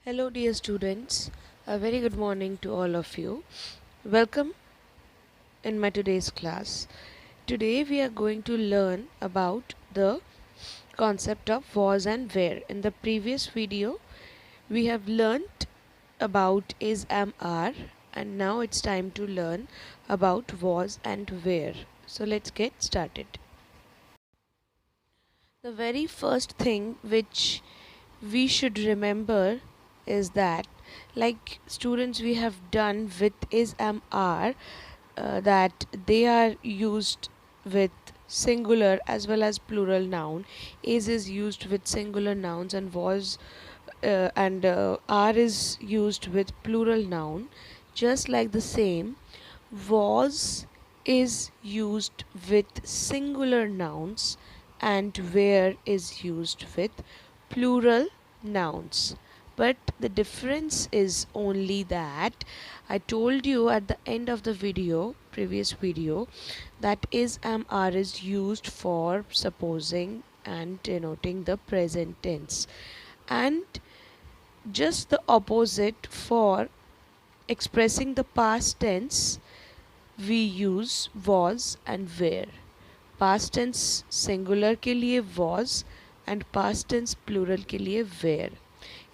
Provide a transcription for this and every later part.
Hello, dear students. A very good morning to all of you. Welcome in my today's class. Today, we are going to learn about the concept of was and where. In the previous video, we have learnt about is, am, are, and now it's time to learn about was and where. So, let's get started. The very first thing which we should remember is that, like students, we have done with is, am, are, that they are used with singular as well as plural noun. Is used with singular nouns, and was and are is used with plural noun. Just like the same, was is used with singular nouns, and where is used with plural nouns. But the difference is only that I told you at the end of the previous video, that is, am, are is used for supposing and denoting the present tense, and just the opposite for expressing the past tense. We use was and were. Past tense singular के लिए was and past tense plural के लिए were.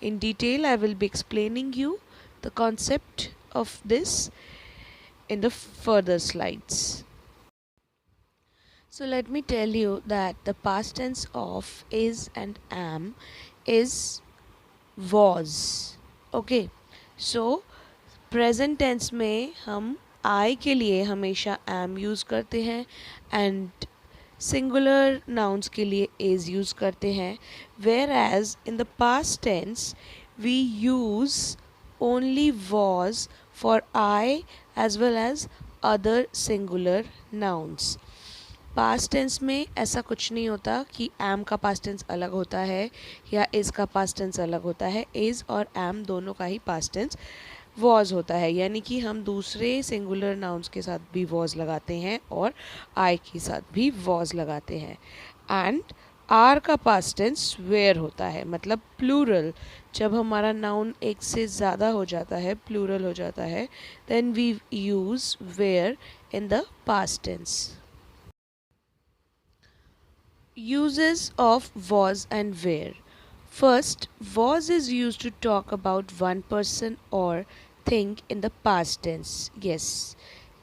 In detail, I will be explaining you the concept of this in the further slides. So let me tell you that the past tense of is and am is was. Okay, so present tense में हम आई के लिए हमेशा M use करते हैं, and singular nouns के लिए is use करते हैं. Whereas in the past tense we use only was for I as well as other singular nouns. Past tense में ऐसा कुछ नहीं होता कि एम का पास्ट टेंस अलग होता है या इज़ का पास्ट टेंस अलग होता है. इज़ और एम दोनों का ही पास्ट टेंस वॉज होता है, यानी कि हम दूसरे सिंगुलर नाउन्स के साथ भी वॉज लगाते हैं और आई के साथ भी वॉज लगाते हैं. एंड आर का पास्ट टेंस वेयर होता है, मतलब प्लूरल. जब हमारा नाउन एक से ज़्यादा हो जाता है, प्लूरल हो जाता है, then we use were in the past tense. Uses of was and where. First, was is used to talk about one person or thing in the past tense. Yes,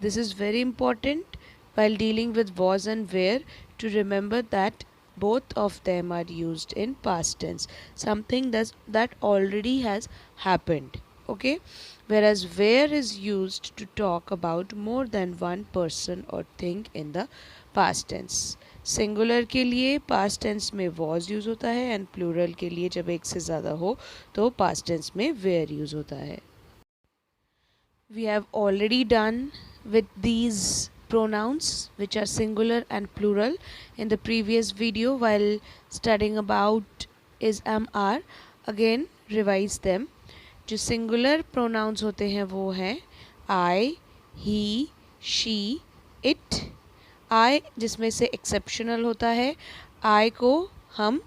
this is very important while dealing with was and where, to remember that both of them are used in past tense, something that already has happened. Okay, whereas where is used to talk about more than one person or thing in the past tense. Singular के लिए past tense में was use होता है, and plural के लिए जब एक से ज़्यादा हो तो पास्ट टेंस में वेयर यूज़ होता है. We have already done with these pronouns which are singular and plural in the previous video while studying about is, am, are. Again revise them. जो सिंगुलर प्रोनाउंस होते हैं वो हैं आई, ही, she, it. आई जिसमें से exceptional होता है, आई को हम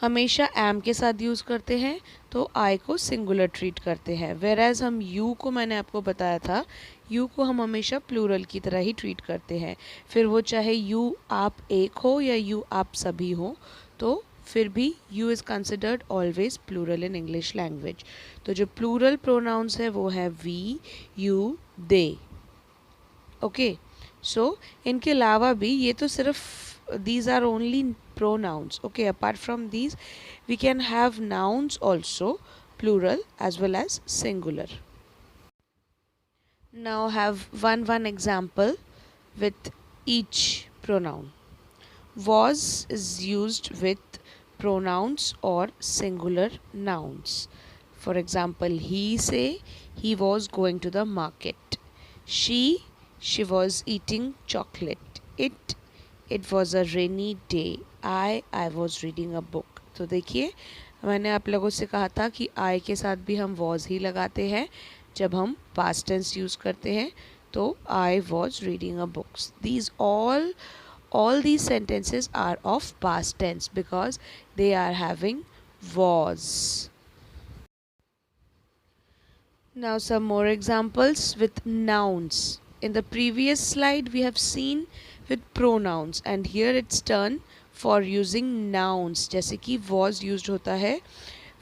हमेशा एम के साथ यूज़ करते हैं, तो आई को सिंगुलर ट्रीट करते हैं. वेर एज हम यू को, मैंने आपको बताया था, यू को हम हमेशा प्लूरल की तरह ही ट्रीट करते हैं. फिर वो चाहे यू आप एक हो या यू आप सभी हो, तो फिर भी you is considered always plural in English language. तो जो प्लूरल प्रोनाउंस है वो है we, you, they. Okay, so इनके अलावा भी ये तो सिर्फ these are only pronouns. Okay, apart from these we can have nouns also, plural as well as singular. Now have one example with each pronoun. Was is used with pronouns or singular nouns. For example, he say he was going to the market. She was eating chocolate. It was a rainy day. I was reading a book. तो देखिए, मैंने आप लोगों से कहा था कि I के साथ भी हम was ही लगाते हैं जब हम past tense यूज़ करते हैं. तो I was reading a book. These all these sentences are of past tense because they are having was. Now some more examples with nouns. In the previous slide we have seen with pronouns, and here it's turn for using nouns. जैसे कि was used होता है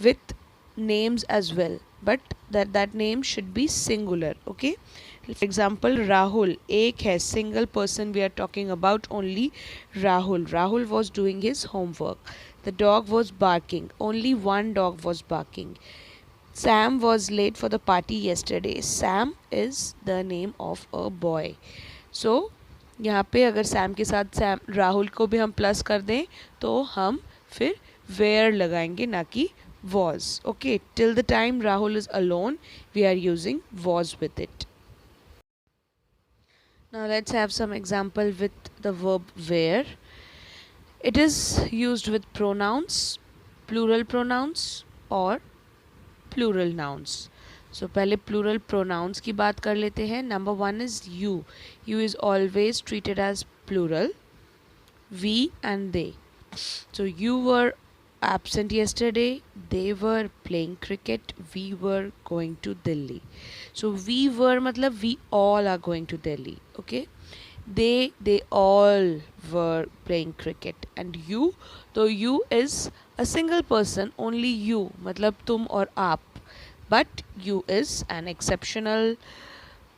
with names as well, but that name should be singular. Okay, for example, Rahul, एक है, single person we are talking about, only Rahul. Rahul was doing his homework. The dog was barking, only one dog was barking. Sam was late for the party yesterday. Sam is the name of a boy. So यहाँ पे अगर Sam के साथ Sam Rahul को भी हम plus कर दें तो हम फिर वेयर लगाएंगे, ना कि was. Okay, till the time Rahul is alone we are using was with it. Now let's have some example with the verb where. It is used with pronouns, plural pronouns or plural nouns. So पहले plural pronouns की बात कर लेते हैं. Number one is you. You is always treated as plural. We and they. So you were absent yesterday. They were playing cricket. We were going to Delhi. So we were मतलब we all are going to Delhi. Okay. They all were playing cricket. And you, though you is a single person, only you मतलब तुम और आप, but you is an exceptional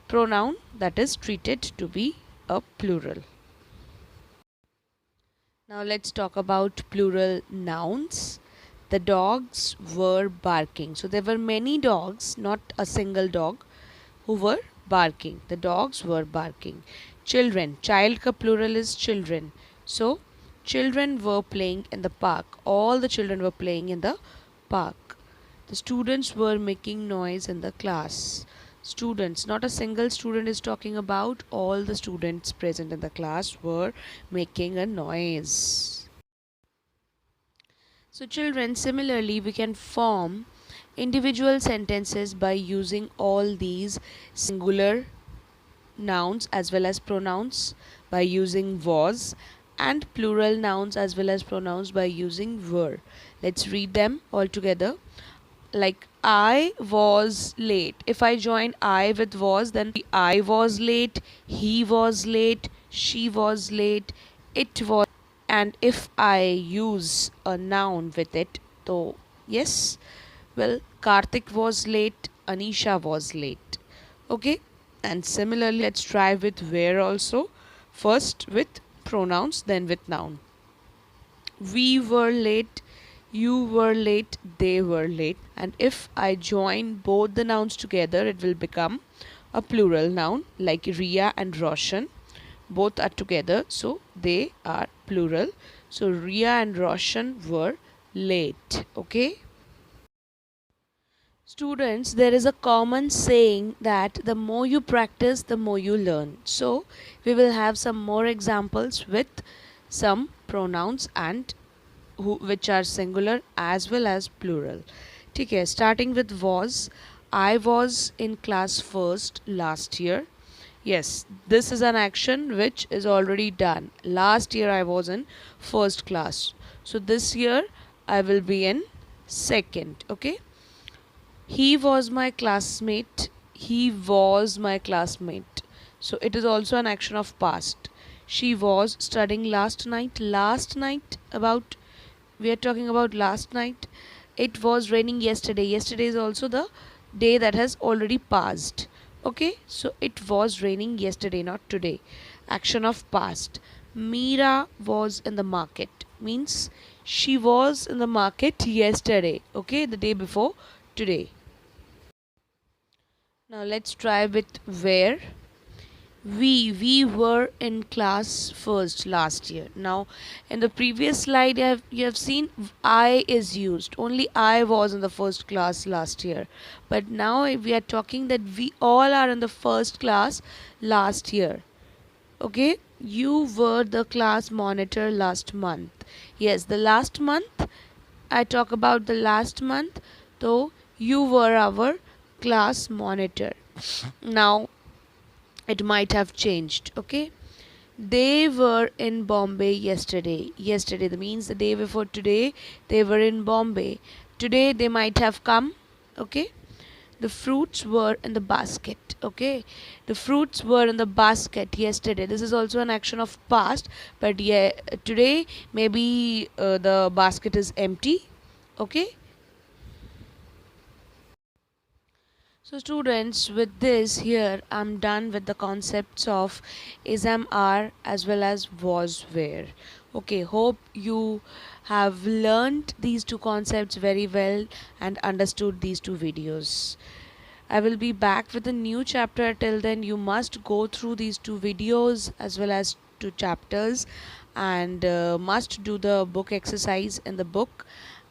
pronoun that is treated to be a plural. Now let's talk about plural nouns. The dogs were barking. So there were many dogs, not a single dog, who were barking. The dogs were barking. Children, child ka plural is children. So children were playing in the park. All the children were playing in the park. The students were making noise in the class. Students, not a single student is talking about, all the students present in the class were making a noise. So children, similarly we can form individual sentences by using all these singular nouns as well as pronouns by using was, and plural nouns as well as pronouns by using were. Let's read them all together. Like I was late. If I join I with was, then I was late, he was late, she was late, it was. And if I use a noun with it, so yes, well, Karthik was late, Anisha was late. Okay, and similarly let's try with where also. First with pronouns, then with noun. We were late, you were late, they were late. And if I join both the nouns together, it will become a plural noun, like Ria and Roshan. Both are together, so they are plural. So Ria and Roshan were late. Okay. Students, there is a common saying that the more you practice, the more you learn. So we will have some more examples with some pronouns and which are singular as well as plural. ठीक है, starting with was. I was in class first last year. Yes, this is an action which is already done. Last year I was in first class. So this year I will be in second. Okay. He was my classmate. He was my classmate. So it is also an action of past. She was studying last night. Last night, about, we are talking about last night. It was raining yesterday. Yesterday is also the day that has already passed. Okay, so it was raining yesterday, not today. Action of past. Meera was in the market, means she was in the market yesterday. Okay, the day before today. Now let's try with where. We were in class first last year. Now in the previous slide you have seen I is used. Only I was in the first class last year. But now we are talking that we all are in the first class last year. Okay, you were the class monitor last month. Yes, the last month, I talk about the last month, so you were our class monitor. Now it might have changed. Okay, they were in Bombay yesterday. Yesterday, that means the day before today they were in Bombay. Today they might have come. Okay, The fruits were in the basket. Okay, the fruits were in the basket yesterday. This is also an action of past, but yeah, today maybe the basket is empty. Okay. So, students, with this here, I'm done with the concepts of ism are as well as was where. Okay, hope you have learned these two concepts very well and understood these two videos. I will be back with a new chapter. Till then, you must go through these two videos as well as two chapters, and must do the book exercise in the book.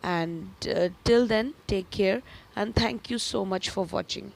And till then, take care and thank you so much for watching.